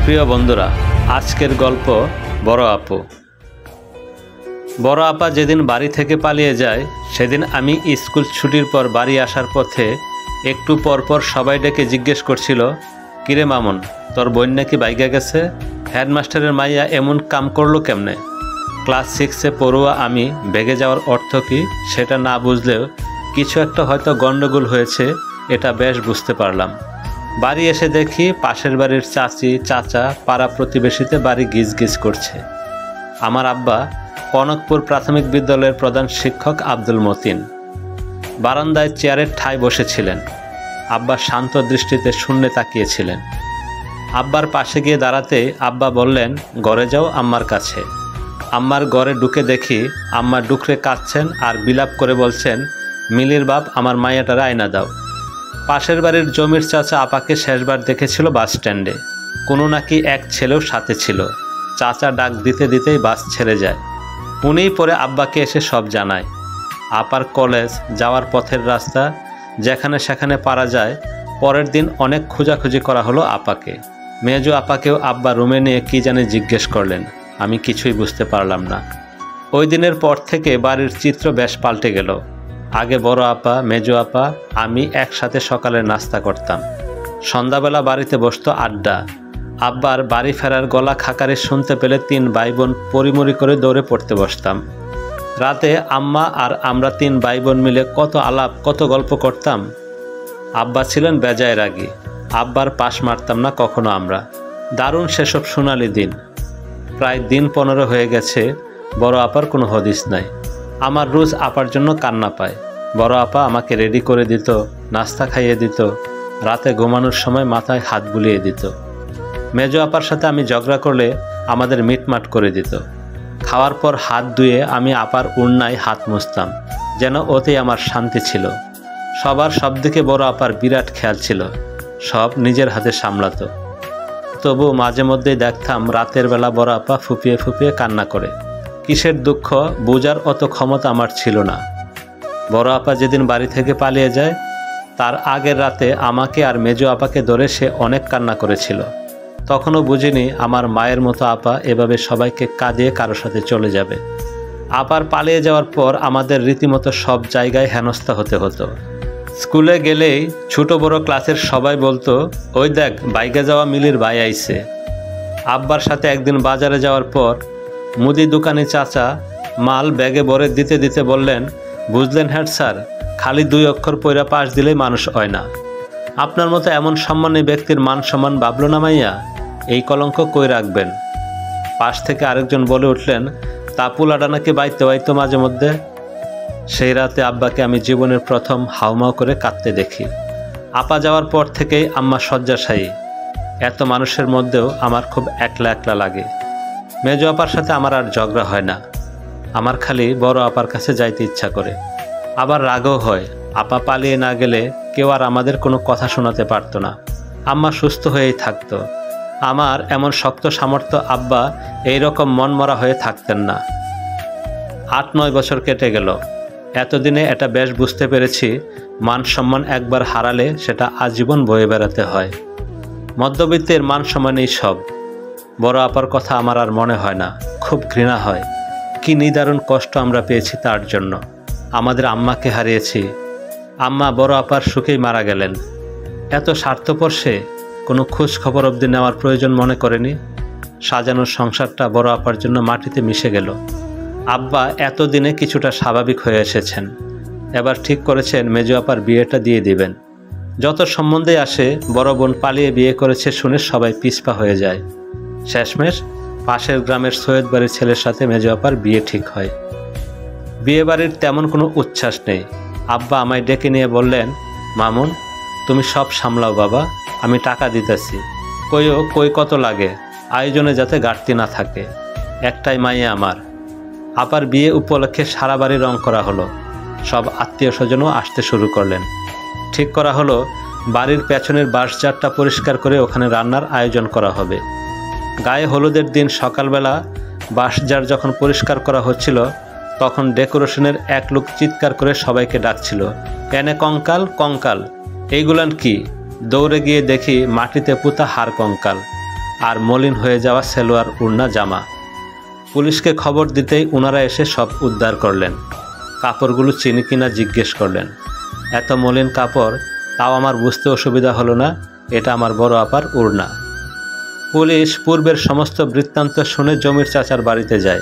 প্রিয় বন্ধুরা, আজকের গল্প বড় আপু। বড় আপা যেদিন বাড়ি থেকে পালিয়ে যায় সেদিন আমি স্কুল ছুটির পর বাড়ি আসার পথে একটু পরপর সবাই ডেকে জিজ্ঞেস করছিল, কিরে মামুন, তোর বোন নাকি বাইকে গেছে? হেডমাস্টারের মাইয়া এমন কাম করলো কেমনে? ক্লাস 6-এ পড়ুয়া আমি বেগে যাওয়ার অর্থ কী সেটা না বুঝলেও কিছু একটা হয়তো গণ্ডগোল হয়েছে এটা বেশ বুঝতে পারলাম। বাড়ি এসে দেখি পাশের বাড়ির চাচি চাচা পাড়া প্রতিবেশীতে বাড়ি গিজ গিজ করছে। আমার আব্বা কনকপুর প্রাথমিক বিদ্যালয়ের প্রধান শিক্ষক আব্দুল মতিন বারান্দায় চেয়ারের ঠায় বসেছিলেন। আব্বা শান্ত দৃষ্টিতে শূন্যে তাকিয়েছিলেন। আব্বার পাশে গিয়ে দাঁড়াতে আব্বা বললেন, ঘরে যাও আম্মার কাছে। আম্মার ঘরে ঢুকে দেখি আম্মা ডুকরে কাঁদছেন আর বিলাপ করে বলছেন, মিলির বাপ আমার মাইয়াটারে আয়না দাও। পাশের বাড়ির জমির চাচা আপাকে শেষবার দেখেছিল বাস স্ট্যান্ডে। কোনো নাকি এক ছেলেও সাথে ছিল। চাচা ডাক দিতে দিতেই বাস ছেড়ে যায়। উনিই পরে আব্বাকে এসে সব জানায়। আপার কলেজ যাওয়ার পথের রাস্তা যেখানে সেখানে পারা যায়। পরের দিন অনেক খোঁজাখুঁজি করা হলো আপাকে। মেজো আপাকেও আব্বা রুমে নিয়ে কী জানি জিজ্ঞেস করলেন। আমি কিছুই বুঝতে পারলাম না। ওই দিনের পর থেকে বাড়ির চিত্র বেশ পাল্টে গেল। আগে বড় আপা, মেজো আপা, আমি একসাথে সকালে নাস্তা করতাম। সন্ধ্যাবেলা বাড়িতে বসতো আড্ডা। আব্বার বাড়ি ফেরার গলা খাকারি শুনতে পেলে 3 ভাই বোন পরিমরি করে দৌড়ে পড়তে বসতাম। রাতে আম্মা আর আমরা 3 ভাই বোন মিলে কত আলাপ কত গল্প করতাম। আব্বা ছিলেন বেজায় রাগী। আব্বার পাশ মারতাম না কখনো আমরা। দারুণ সেসব সোনালি দিন। প্রায় দিন 15 হয়ে গেছে। বড় আপার কোনো হদিস নাই। আমার রোজ আপার জন্য কান্না পায়। বড় আপা আমাকে রেডি করে দিত, নাস্তা খাইয়ে দিত, রাতে ঘুমানোর সময় মাথায় হাত বুলিয়ে দিত। মেজো আপার সাথে আমি ঝগড়া করলে আমাদের মিটমাট করে দিত। খাওয়ার পর হাত ধুয়ে আমি আপার উড়নায় হাত মুছতাম, যেন ওতেই আমার শান্তি ছিল। সবার সব দিকে বড় আপার বিরাট খেয়াল ছিল। সব নিজের হাতে সামলাতো। তবু মাঝে মধ্যেই দেখতাম রাতের বেলা বড় আপা ফুপিয়ে ফুপিয়ে কান্না করে। কিসের দুঃখ বোঝার অত ক্ষমতা আমার ছিল না। বড় আপা যেদিন বাড়ি থেকে পালিয়ে যায় তার আগের রাতে আমাকে আর মেজো আপাকে ধরে সে অনেক কান্না করেছিল। তখনও বুঝিনি আমার মায়ের মতো আপা এভাবে সবাইকে কাঁদিয়ে কারো সাথে চলে যাবে। আপার পালিয়ে যাওয়ার পর আমাদের রীতিমতো সব জায়গায় হেনস্থা হতে হতো। স্কুলে গেলেই ছোট বড় ক্লাসের সবাই বলতো, ওই দেখ বাইকে যাওয়া মিলির ভাই আইছে। আব্বার সাথে একদিন বাজারে যাওয়ার পর মুদি দোকানি চাচা মাল ব্যাগে ভরে দিতে দিতে বললেন, বুঝলেন হেড স্যার, খালি 2 অক্ষর পয়রা পাশ দিলেই মানুষ হয় না। আপনার মতো এমন সম্মানী ব্যক্তির মান সম্মান ভাবলো না মাইয়া, এই কলঙ্ক কই রাখবেন। পাশ থেকে আরেকজন বলে উঠলেন, তাপুলাটা নাকি বাইতে বাইতো মাঝে মধ্যে। সেই রাতে আব্বাকে আমি জীবনের প্রথম হাউমাউ করে কাঁদতে দেখি। আপা যাওয়ার পর থেকেই আম্মা শয্যাশায়ী। এত মানুষের মধ্যেও আমার খুব একলা একলা লাগে। মেজো আপার সাথে আমার আর ঝগড়া হয় না। আমার খালি বড় আপার কাছে যাইতে ইচ্ছা করে। আবার রাগও হয়। আপা পালিয়ে না গেলে কেউ আর আমাদের কোনো কথা শোনাতে পারতো না। আম্মা সুস্থ হয়েই থাকতো। আমার এমন শক্ত সামর্থ্য আব্বা এইরকম মনমরা হয়ে থাকতেন না। 8-9 বছর কেটে গেল। এতদিনে এটা বেশ বুঝতে পেরেছি, মান সম্মান একবার হারালে সেটা আজীবন বয়ে বেড়াতে হয়। মধ্যবিত্তের মান সম্মানই সব। বড় আপার কথা আমার আর মনে হয় না। খুব ঘৃণা হয়। কি নিদারুণ কষ্ট আমরা পেয়েছি তার জন্য। আমাদের আম্মাকে হারিয়েছি। আম্মা বড় আপার সুখেই মারা গেলেন। এত স্বার্থপর সে, কোনো খোঁজ খবর অবধি নেওয়ার প্রয়োজন মনে করেনি। সাজানোর সংসারটা বড় আপার জন্য মাটিতে মিশে গেল। আব্বা এতদিনে কিছুটা স্বাভাবিক হয়ে এসেছেন। এবার ঠিক করেছেন মেজো আপার বিয়েটা দিয়ে দিবেন। যত সম্বন্ধে আসে বড় বোন পালিয়ে বিয়ে করেছে শুনে সবাই পিছপা হয়ে যায়। শেষমেশ পাশের গ্রামের সৈয়দ বাড়ির ছেলের সাথে মেজো আপার বিয়ে ঠিক হয়। বিয়ে বাড়ির তেমন কোনো উচ্ছ্বাস নেই। আব্বা আমায় ডেকে নিয়ে বললেন, মামুন তুমি সব সামলাও বাবা, আমি টাকা দিতেছি। কই কত লাগে, আয়োজনে যাতে ঘাটতি না থাকে। একটাই মাইয়া আমার। আপার বিয়ে উপলক্ষে সারা বাড়ি রং করা হলো। সব আত্মীয় স্বজনও আসতে শুরু করলেন। ঠিক করা হলো বাড়ির পেছনের বাঁশঝাড়টা পরিষ্কার করে ওখানে রান্নার আয়োজন করা হবে। গায়ে হলুদের দিন সকালবেলা বাঁশঝাড় যখন পরিষ্কার করা হচ্ছিল তখন ডেকোরেশনের এক লোক চিৎকার করে সবাইকে ডাকছিল, এনে কঙ্কাল কঙ্কাল। এইগুলান কি? দৌড়ে গিয়ে দেখি মাটিতে পুঁতা হাড় কঙ্কাল। আর মলিন হয়ে যাওয়া সেলোয়ার ওড়না জামা। পুলিশকে খবর দিতেই ওনারা এসে সব উদ্ধার করলেন। কাপড়গুলো চিনি কিনা জিজ্ঞেস করলেন। এত মলিন কাপড়, তাও আমার বুঝতে অসুবিধা হলো না এটা আমার বড় আপার ওড়না। পুলিশ পূর্বের সমস্ত বৃত্তান্ত শুনে জমির চাচার বাড়িতে যায়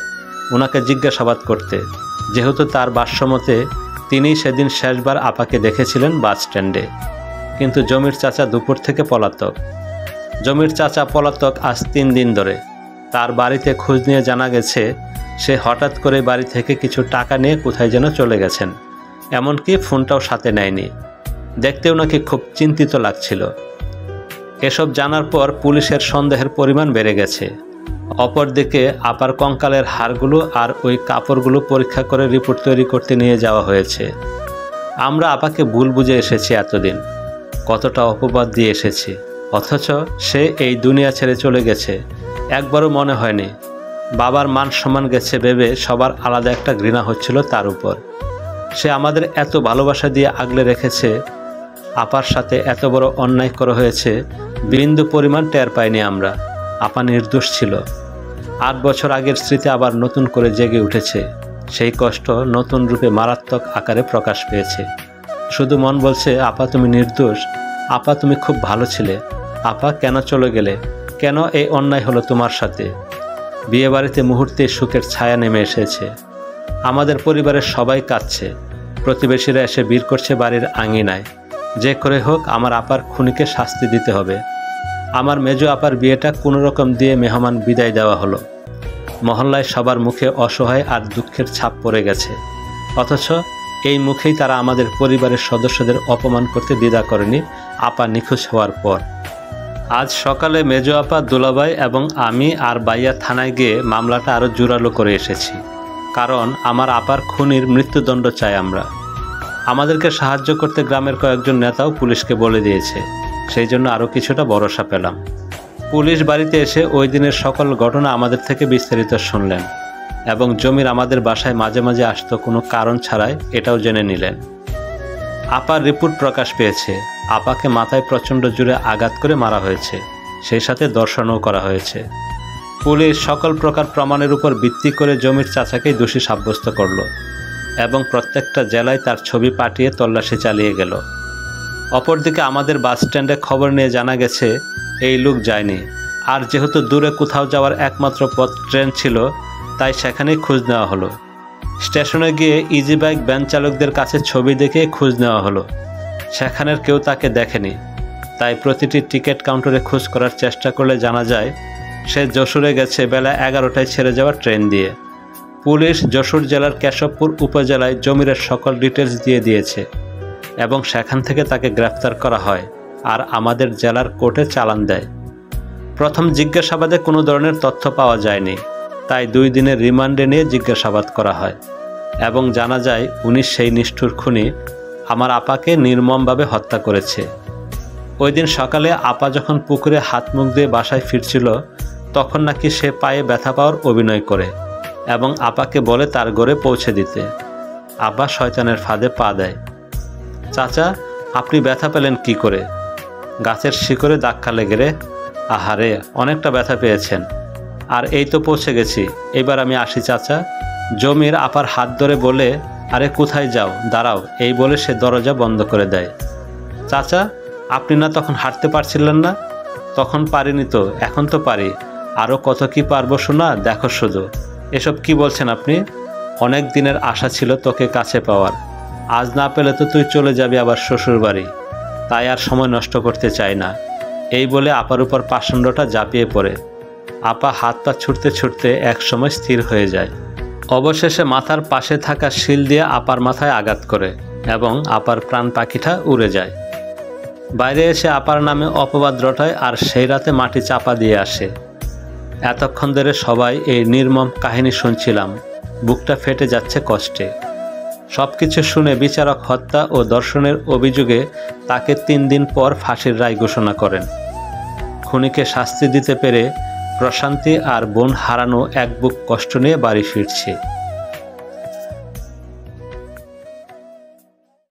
ওনাকে জিজ্ঞাসাবাদ করতে, যেহেতু তার ভাষ্যমতে তিনি সেদিন শেষবার আপাকে দেখেছিলেন বাস স্ট্যান্ডে। কিন্তু জমির চাচা দুপুর থেকে পলাতক। জমির চাচা পলাতক আজ 3 দিন ধরে। তার বাড়িতে খোঁজ নিয়ে জানা গেছে সে হঠাৎ করে বাড়ি থেকে কিছু টাকা নিয়ে কোথায় যেন চলে গেছেন, এমনকি ফোনটাও সাথে নেয়নি। দেখতেও নাকি খুব চিন্তিত লাগছিল। এসব জানার পর পুলিশের সন্দেহের পরিমাণ বেড়ে গেছে। অপরদিকে আপার কঙ্কালের হাড়গুলো আর ওই কাপড়গুলো পরীক্ষা করে রিপোর্ট তৈরি করতে নিয়ে যাওয়া হয়েছে। আমরা আপাকে ভুল বুঝে এসেছি এতদিন, কতটা অপবাদ দিয়ে এসেছি, অথচ সে এই দুনিয়া ছেড়ে চলে গেছে একবারও মনে হয়নি। বাবার মান সম্মান গেছে ভেবে সবার আলাদা একটা ঘৃণা হচ্ছিল তার উপর। সে আমাদের এত ভালোবাসা দিয়ে আগলে রেখেছে, আপার সাথে এত বড় অন্যায় করা হয়েছে বিন্দু পরিমাণ টের পাইনি আমরা। আপা নির্দোষ ছিল। 8 বছর আগের স্মৃতি আবার নতুন করে জেগে উঠেছে। সেই কষ্ট নতুন রূপে মারাত্মক আকারে প্রকাশ পেয়েছে। শুধু মন বলছে, আপা তুমি নির্দোষ, আপা তুমি খুব ভালো ছিলে, আপা কেন চলে গেলে, কেন এই অন্যায় হলো তোমার সাথে। বিয়েবাড়িতে মুহূর্তে সুখের ছায়া নেমে এসেছে। আমাদের পরিবারের সবাই কাঁদছে। প্রতিবেশীরা এসে ভিড় করছে বাড়ির আঙিনায়। যে করে হোক আমার আপার খুনিকে শাস্তি দিতে হবে। আমার মেজো আপার বিয়েটা কোনো রকম দিয়ে মেহমান বিদায় দেওয়া হলো। মহল্লায় সবার মুখে অসহায় আর দুঃখের ছাপ পড়ে গেছে, অথচ এই মুখেই তারা আমাদের পরিবারের সদস্যদের অপমান করতে দ্বিধা করেনি আপা নিখোঁজ হওয়ার পর। আজ সকালে মেজো আপা, দুলাভাই এবং আমি আর বাইয়া থানায় গিয়ে মামলাটা আরও জোরালো করে এসেছি। কারণ আমার আপার খুনির মৃত্যুদণ্ড চাই আমরা। আমাদেরকে সাহায্য করতে গ্রামের কয়েকজন নেতাও পুলিশকে বলে দিয়েছে, সেই জন্য আরও কিছুটা ভরসা পেলাম। পুলিশ বাড়িতে এসে ওই দিনের সকল ঘটনা আমাদের থেকে বিস্তারিত শুনলেন এবং জমির আমাদের বাসায় মাঝে মাঝে আসতো কোনো কারণ ছাড়াই এটাও জেনে নিলেন। আপার রিপোর্ট প্রকাশ পেয়েছে। আপাকে মাথায় প্রচণ্ড জোরে আঘাত করে মারা হয়েছে, সেই সাথে দর্শনও করা হয়েছে। পুলিশ সকল প্রকার প্রমাণের উপর ভিত্তি করে জমির চাচাকেই দোষী সাব্যস্ত করল এবং প্রত্যেকটা জেলায় তার ছবি পাঠিয়ে তল্লাশি চালিয়ে গেল। অপরদিকে আমাদের বাস স্ট্যান্ডে খবর নিয়ে জানা গেছে এই লোক যায়নি। আর যেহেতু দূরে কোথাও যাওয়ার একমাত্র পথ ট্রেন ছিল, তাই সেখানেই খোঁজ নেওয়া হলো। স্টেশনে গিয়ে ইজি বাইক ভ্যান চালকদের কাছে ছবি দেখে খোঁজ নেওয়া হলো। সেখানের কেউ তাকে দেখেনি। তাই প্রতিটি টিকিট কাউন্টারে খোঁজ করার চেষ্টা করলে জানা যায় সে যশোরে গেছে বেলা 11টায় ছেড়ে যাওয়া ট্রেন দিয়ে। পুলিশ যশোর জেলার কেশবপুর উপজেলায় জমিরের সকল ডিটেলস দিয়ে দিয়েছে এবং সেখান থেকে তাকে গ্রেফতার করা হয় আর আমাদের জেলার কোর্টে চালান দেয়। প্রথম জিজ্ঞাসাবাদে কোনো ধরনের তথ্য পাওয়া যায়নি, তাই 2 দিনের রিমান্ডে নিয়ে জিজ্ঞাসাবাদ করা হয় এবং জানা যায় উনি সেই নিষ্ঠুর খুনি আমার আপাকে নির্মমভাবে হত্যা করেছে। ওই দিন সকালে আপা যখন পুকুরে হাত মুখ দিয়ে বাসায় ফিরছিল, তখন নাকি সে পায়ে ব্যথা পাওয়ার অভিনয় করে এবং আপাকে বলে তার ঘরে পৌঁছে দিতে। আপা শয়তানের ফাঁদে পা দেয়। চাচা, আপনি ব্যথা পেলেন কি করে? গাছের শিকড়ে ধাক্কা লেগে রে। আহারে, অনেকটা ব্যথা পেয়েছেন। আর এই তো পৌঁছে গেছি, এবার আমি আসি চাচা। জমির আপার হাত ধরে বলে, আরে কোথায় যাও, দাঁড়াও, এই বলে সে দরজা বন্ধ করে দেয়। চাচা, আপনি না তখন হাঁটতে পারছিলেন না? তখন পারিনি তো, এখন তো পারি। আরও কত কি পারবো শোনা, দেখো শুধু। এসব কি বলছেন আপনি? অনেক দিনের আশা ছিল তোকে কাছে পাওয়ার, আজ না পেলে তো তুই চলে যাবি আবার শ্বশুর বাড়ি, তাই আর সময় নষ্ট করতে চাই না। এই বলে আপার উপর পাষণ্ডটা ঝাঁপিয়ে পড়ে। আপা হাত পা ছুটতে ছুটতে এক সময় স্থির হয়ে যায়। অবশেষে মাথার পাশে থাকা শিল দিয়ে আপার মাথায় আঘাত করে এবং আপার প্রাণ পাখিটা উড়ে যায়। বাইরে এসে আপার নামে অপবাদ রটায় আর সেই রাতে মাটি চাপা দিয়ে আসে। এতক্ষণ ধরে সবাই এই নির্মম কাহিনী শুনছিলাম, বুকটা ফেটে যাচ্ছে কষ্টে। সব কিছু শুনে বিচারক হত্যা ও ধর্ষণের অভিযোগে তাকে 3 দিন পর ফাঁসির রায় ঘোষণা করেন। খুনিকে শাস্তি দিতে পেরে প্রশান্তি আর বোন হারানো এক বুক কষ্ট নিয়ে বাড়ি ফিরছে।